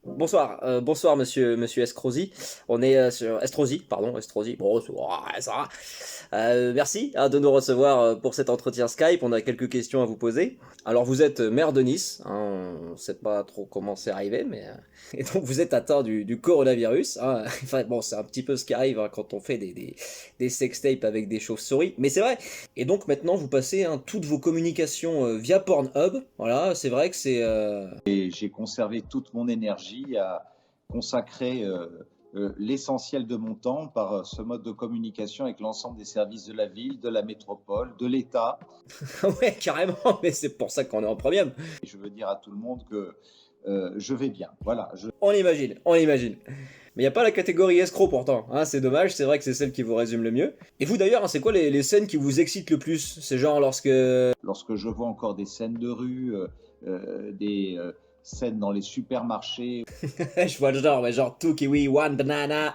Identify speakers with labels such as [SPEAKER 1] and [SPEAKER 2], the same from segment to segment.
[SPEAKER 1] Bonsoir monsieur Estrosi. On est sur Estrosi, pardon, Estrosi. Bon, ouais, ça va. Merci de nous recevoir pour cet entretien Skype. On a quelques questions à vous poser. Alors vous êtes maire de Nice, hein, on sait pas trop comment c'est arrivé, mais et donc vous êtes atteint du coronavirus. Hein. Enfin bon, c'est un petit peu ce qui arrive hein, quand on fait des sextapes avec des chauves-souris, mais c'est vrai. Et donc maintenant vous passez hein, toutes vos communications via Pornhub. Voilà, c'est vrai que c'est
[SPEAKER 2] Et j'ai conservé toute mon énergie à consacrer l'essentiel de mon temps par ce mode de communication avec l'ensemble des services de la ville, de la métropole, de l'État.
[SPEAKER 1] ouais, carrément, mais c'est pour ça qu'on est en premium.
[SPEAKER 2] Et je veux dire à tout le monde que je vais bien. Voilà.
[SPEAKER 1] On imagine. Mais il n'y a pas la catégorie escroc pourtant, hein, c'est dommage, c'est vrai que c'est celle qui vous résume le mieux. Et vous d'ailleurs, hein, c'est quoi les scènes qui vous excitent le plus? C'est genre lorsque...
[SPEAKER 2] Lorsque je vois encore des scènes de rue, des scènes dans les supermarchés.
[SPEAKER 1] Je vois le genre, mais genre 2 kiwi, 1 banana...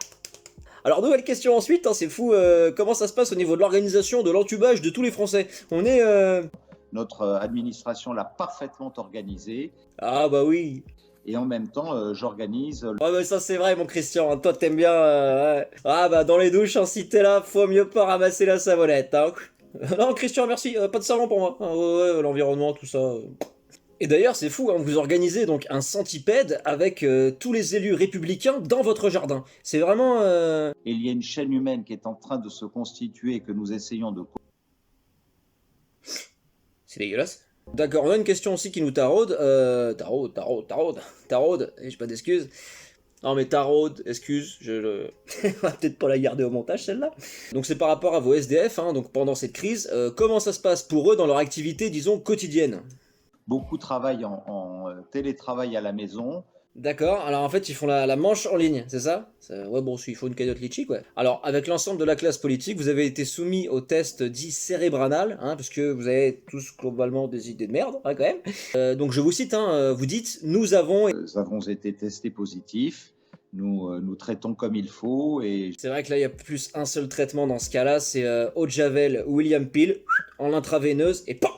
[SPEAKER 1] Alors nouvelle question ensuite, hein, c'est fou, comment ça se passe au niveau de l'organisation de l'entubage de tous les Français? On est...
[SPEAKER 2] Notre administration l'a parfaitement organisé.
[SPEAKER 1] Ah bah oui.
[SPEAKER 2] Et en même temps, j'organise...
[SPEAKER 1] Ouais bah ça c'est vrai mon Christian, hein, toi t'aimes bien... ouais. Ah bah dans les douches, hein, si t'es là, faut mieux pas ramasser la savonnette. Hein. Non Christian, merci, pas de savon pour moi. Ah, ouais, l'environnement, tout ça... Et d'ailleurs, c'est fou, hein, vous organisez donc un centipède avec tous les élus républicains dans votre jardin. C'est vraiment...
[SPEAKER 2] Et il y a une chaîne humaine qui est en train de se constituer et que nous essayons de...
[SPEAKER 1] C'est dégueulasse. D'accord, on a une question aussi qui nous taraude. Taraude, et j'ai pas d'excuses. Non mais taraude, excuse, on va peut-être pas la garder au montage celle-là. Donc c'est par rapport à vos SDF, hein, donc pendant cette crise, comment ça se passe pour eux dans leur activité, disons, quotidienne?
[SPEAKER 2] Beaucoup travaillent en télétravail à la maison.
[SPEAKER 1] D'accord, alors en fait ils font la manche en ligne, c'est ça? Ouais bon, il faut une cagnotte litchi quoi. Alors avec l'ensemble de la classe politique, vous avez été soumis au test dit cérébranal, hein, parce que vous avez tous globalement des idées de merde, hein, quand même. Donc je vous cite, hein, vous dites, nous avons
[SPEAKER 2] été testés positifs, nous traitons comme il faut et...
[SPEAKER 1] C'est vrai que là il y a plus un seul traitement dans ce cas-là, c'est eau de javel William Peel, en intraveineuse et PAM.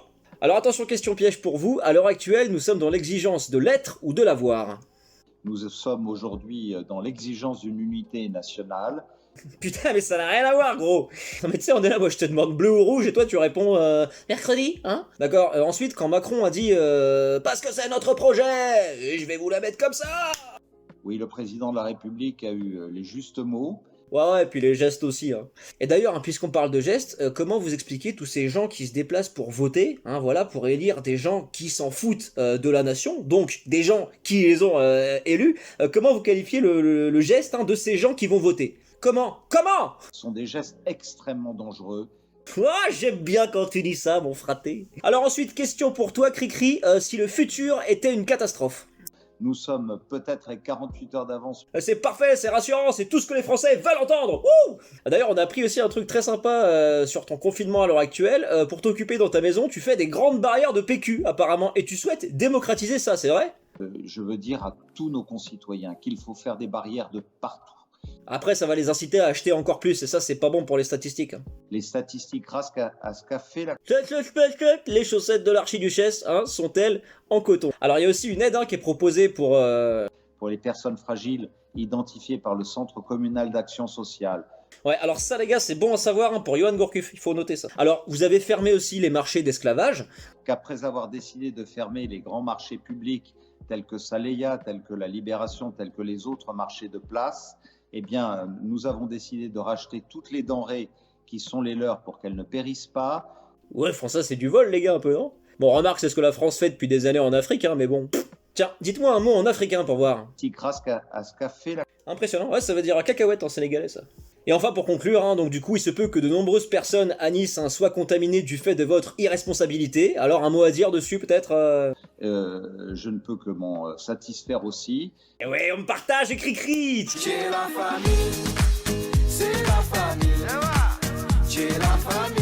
[SPEAKER 1] Alors attention, question piège pour vous, à l'heure actuelle nous sommes dans l'exigence de l'être ou de l'avoir.
[SPEAKER 2] Nous sommes aujourd'hui dans l'exigence d'une unité nationale.
[SPEAKER 1] Putain, mais ça n'a rien à voir, gros. Non mais tu sais, on est là, moi je te demande bleu ou rouge et toi tu réponds mercredi, hein? D'accord, ensuite quand Macron a dit parce que c'est notre projet, et je vais vous la mettre comme ça.
[SPEAKER 2] Oui, le président de la République a eu les justes mots.
[SPEAKER 1] Ouais, et puis les gestes aussi. Hein. Et d'ailleurs, hein, puisqu'on parle de gestes, comment vous expliquez tous ces gens qui se déplacent pour voter, hein, voilà, pour élire des gens qui s'en foutent de la nation, donc des gens qui les ont élus, comment vous qualifiez le geste hein, de ces gens qui vont voter? Comment?
[SPEAKER 2] Ce sont des gestes extrêmement dangereux.
[SPEAKER 1] Ah, j'aime bien quand tu dis ça, mon fraté. Alors ensuite, question pour toi, Cricri, si le futur était une catastrophe.
[SPEAKER 2] Nous sommes peut-être avec 48 heures d'avance.
[SPEAKER 1] C'est parfait, c'est rassurant, c'est tout ce que les Français veulent entendre. Ouh. D'ailleurs, on a appris aussi un truc très sympa sur ton confinement à l'heure actuelle. Pour t'occuper dans ta maison, tu fais des grandes barrières de PQ, apparemment, et tu souhaites démocratiser ça, c'est vrai?
[SPEAKER 2] Je veux dire à tous nos concitoyens qu'il faut faire des barrières de partout.
[SPEAKER 1] Après, ça va les inciter à acheter encore plus, et ça, c'est pas bon pour les statistiques. Hein.
[SPEAKER 2] Les statistiques rasquent à ce qu'a fait la...
[SPEAKER 1] Les chaussettes de l'archiduchesse hein, sont-elles en coton? Alors, il y a aussi une aide hein, qui est proposée pour
[SPEAKER 2] les personnes fragiles identifiées par le Centre communal d'action sociale.
[SPEAKER 1] Ouais, alors ça les gars, c'est bon à savoir hein, pour Johan Gourcuff, il faut noter ça. Alors, vous avez fermé aussi les marchés d'esclavage.
[SPEAKER 2] Qu'après avoir décidé de fermer les grands marchés publics tels que Saleya, tels que la Libération, tels que les autres marchés de place, eh bien, nous avons décidé de racheter toutes les denrées qui sont les leurs pour qu'elles ne périssent pas.
[SPEAKER 1] Ouais, Français, c'est du vol, les gars, un peu, non? Bon, remarque, c'est ce que la France fait depuis des années en Afrique, hein, mais bon. Tiens, dites-moi un mot en africain pour voir.
[SPEAKER 2] Grâce à ce qu'a fait la...
[SPEAKER 1] Impressionnant, ouais, ça veut dire cacahuète en sénégalais, ça. Et enfin, pour conclure, hein, donc du coup, il se peut que de nombreuses personnes à Nice hein, soient contaminées du fait de votre irresponsabilité. Alors, un mot à dire dessus, peut-être
[SPEAKER 2] Je ne peux que m'en satisfaire aussi.
[SPEAKER 1] Et ouais, on me partage, écrit-cri.
[SPEAKER 3] C'est la famille, c'est la famille, c'est la famille.